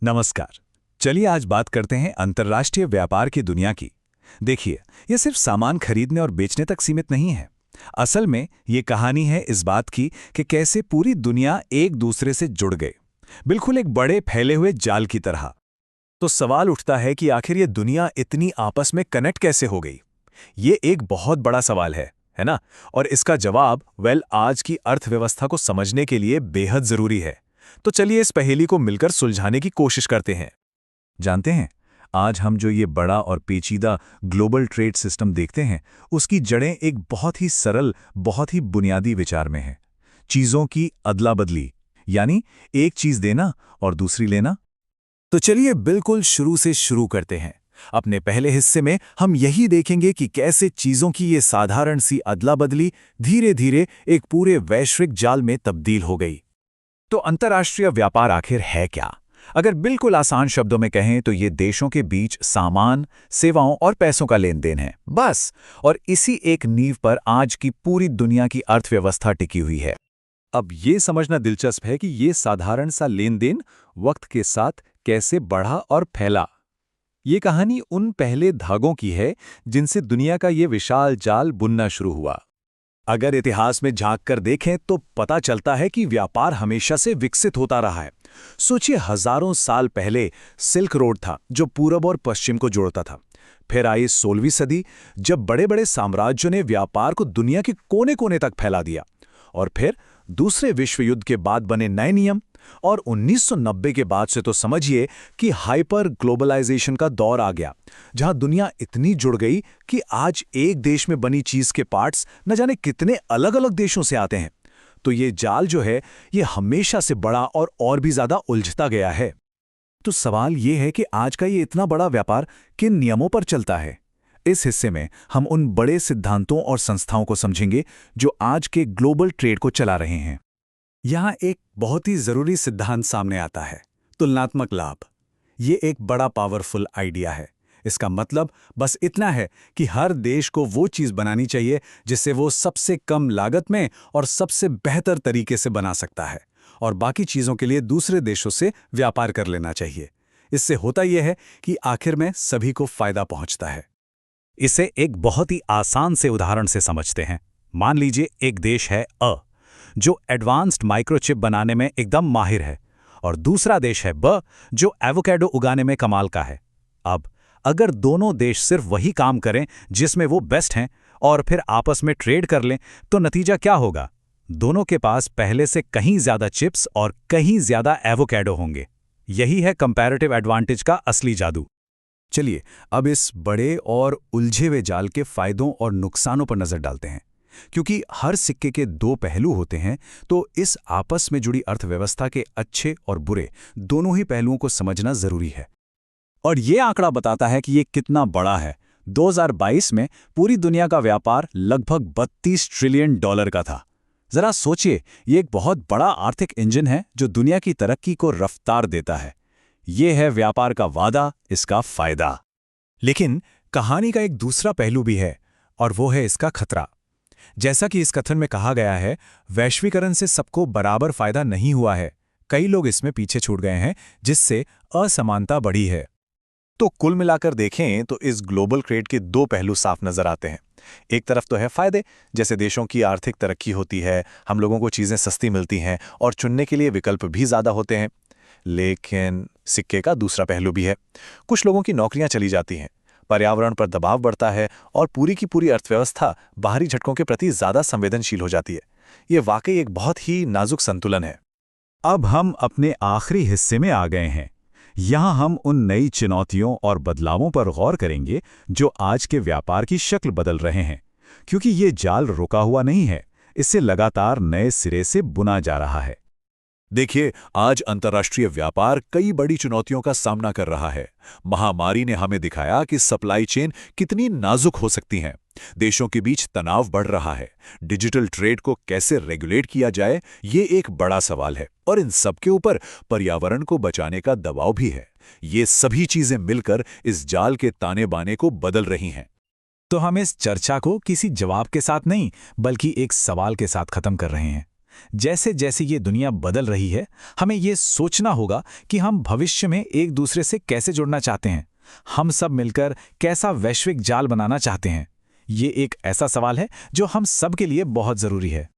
नमस्कार। चलिए आज बात करते हैं अंतर्राष्ट्रीय व्यापार की दुनिया की। देखिए, ये सिर्फ सामान खरीदने और बेचने तक सीमित नहीं है। असल में ये कहानी है इस बात की कि कैसे पूरी दुनिया एक दूसरे से जुड़ गई, बिल्कुल एक बड़े फैले हुए जाल की तरह। तो सवाल उठता है कि आखिर ये दुनिया इतनी आपस में कनेक्ट कैसे हो गई। ये एक बहुत बड़ा सवाल है ना? और इसका जवाब आज की अर्थव्यवस्था को समझने के लिए बेहद जरूरी है। तो चलिए इस पहेली को मिलकर सुलझाने की कोशिश करते हैं। जानते हैं, आज हम जो ये बड़ा और पेचीदा ग्लोबल ट्रेड सिस्टम देखते हैं, उसकी जड़ें एक बहुत ही सरल, बहुत ही बुनियादी विचार में हैं। चीज़ों की अदला बदली, यानी एक चीज़ देना और दूसरी लेना। तो चलिए बिल्कुल शुरू से शुरू करते हैं। अपने पहले हिस्से में हम यही देखेंगे कि कैसे चीज़ों की ये साधारण सी अदला बदली धीरे धीरे एक पूरे वैश्विक जाल में तब्दील हो गई। तो अंतर्राष्ट्रीय व्यापार आखिर है क्या? अगर बिल्कुल आसान शब्दों में कहें तो ये देशों के बीच सामान, सेवाओं और पैसों का लेन देन है, बस। और इसी एक नींव पर आज की पूरी दुनिया की अर्थव्यवस्था टिकी हुई है। अब ये समझना दिलचस्प है कि ये साधारण सा लेन देन वक्त के साथ कैसे बढ़ा और फैला। ये कहानी उन पहले धागों की है जिनसे दुनिया का ये विशाल जाल बुनना शुरू हुआ। अगर इतिहास में झांक कर देखें तो पता चलता है कि व्यापार हमेशा से विकसित होता रहा है। सोचिए, हजारों साल पहले सिल्क रोड था जो पूरब और पश्चिम को जोड़ता था। फिर आई 16वीं सदी, जब बड़े बड़े साम्राज्यों ने व्यापार को दुनिया के कोने कोने तक फैला दिया। और फिर दूसरे विश्व युद्ध के बाद बने नए नियम। और 1990 के बाद से तो समझिए कि हाइपर ग्लोबलाइजेशन का दौर आ गया, जहां दुनिया इतनी जुड़ गई कि आज एक देश में बनी चीज के पार्ट्स न जाने कितने अलग अलग देशों से आते हैं। तो ये जाल जो है, ये हमेशा से बड़ा और भी ज्यादा उलझता गया है। तो सवाल ये है कि आज का ये इतना बड़ा व्यापार किन नियमों पर चलता है। इस हिस्से में हम उन बड़े सिद्धांतों और संस्थाओं को समझेंगे जो आज के ग्लोबल ट्रेड को चला रहे हैं। यहाँ एक बहुत ही जरूरी सिद्धांत सामने आता है, तुलनात्मक लाभ। ये एक बड़ा पावरफुल आइडिया है। इसका मतलब बस इतना है कि हर देश को वो चीज़ बनानी चाहिए जिससे वो सबसे कम लागत में और सबसे बेहतर तरीके से बना सकता है, और बाकी चीज़ों के लिए दूसरे देशों से व्यापार कर लेना चाहिए। इससे होता यह है कि आखिर में सभी को फायदा पहुंचता है। इसे एक बहुत ही आसान से उदाहरण से समझते हैं। मान लीजिए एक देश है जो एडवांस्ड माइक्रोचिप बनाने में एकदम माहिर है, और दूसरा देश है जो एवोकेडो उगाने में कमाल का है। अब अगर दोनों देश सिर्फ वही काम करें जिसमें वो बेस्ट हैं और फिर आपस में ट्रेड कर लें, तो नतीजा क्या होगा? दोनों के पास पहले से कहीं ज्यादा चिप्स और कहीं ज्यादा एवोकेडो होंगे। यही है कंपैरेटिव एडवांटेज का असली जादू। चलिए अब इस बड़े और उलझे हुए जाल के फायदों और नुकसानों पर नजर डालते हैं। क्योंकि हर सिक्के के दो पहलू होते हैं, तो इस आपस में जुड़ी अर्थव्यवस्था के अच्छे और बुरे दोनों ही पहलुओं को समझना जरूरी है। और ये आंकड़ा बताता है कि ये कितना बड़ा है। 2022 में पूरी दुनिया का व्यापार लगभग $32 ट्रिलियन का था। जरा सोचिए, ये एक बहुत बड़ा आर्थिक इंजन है जो दुनिया की तरक्की को रफ्तार देता है। ये है व्यापार का वादा, इसका फायदा। लेकिन कहानी का एक दूसरा पहलू भी है, और वो है इसका खतरा। जैसा कि इस कथन में कहा गया है, वैश्वीकरण से सबको बराबर फायदा नहीं हुआ है। कई लोग इसमें पीछे छूट गए हैं, जिससे असमानता बढ़ी है। तो कुल मिलाकर देखें तो इस ग्लोबल ट्रेड के दो पहलू साफ नजर आते हैं। एक तरफ तो है फायदे, जैसे देशों की आर्थिक तरक्की होती है, हम लोगों को चीजें सस्ती मिलती हैं और चुनने के लिए विकल्प भी ज्यादा होते हैं। लेकिन सिक्के का दूसरा पहलू भी है। कुछ लोगों की नौकरियां चली जाती हैं, पर्यावरण पर दबाव बढ़ता है और पूरी की पूरी अर्थव्यवस्था बाहरी झटकों के प्रति ज्यादा संवेदनशील हो जाती है। ये वाकई एक बहुत ही नाजुक संतुलन है। अब हम अपने आखिरी हिस्से में आ गए हैं। यहाँ हम उन नई चुनौतियों और बदलावों पर गौर करेंगे जो आज के व्यापार की शक्ल बदल रहे हैं। क्योंकि ये जाल रुका हुआ नहीं है, इससे लगातार नए सिरे से बुना जा रहा है। देखिए, आज अंतर्राष्ट्रीय व्यापार कई बड़ी चुनौतियों का सामना कर रहा है। महामारी ने हमें दिखाया कि सप्लाई चेन कितनी नाजुक हो सकती हैं। देशों के बीच तनाव बढ़ रहा है। डिजिटल ट्रेड को कैसे रेगुलेट किया जाए, ये एक बड़ा सवाल है। और इन सब के ऊपर पर्यावरण को बचाने का दबाव भी है। ये सभी चीजें मिलकर इस जाल के ताने बाने को बदल रही हैं। तो हम इस चर्चा को किसी जवाब के साथ नहीं, बल्कि एक सवाल के साथ खत्म कर रहे हैं। जैसे जैसे ये दुनिया बदल रही है, हमें ये सोचना होगा कि हम भविष्य में एक दूसरे से कैसे जुड़ना चाहते हैं। हम सब मिलकर कैसा वैश्विक जाल बनाना चाहते हैं। ये एक ऐसा सवाल है जो हम सब के लिए बहुत जरूरी है।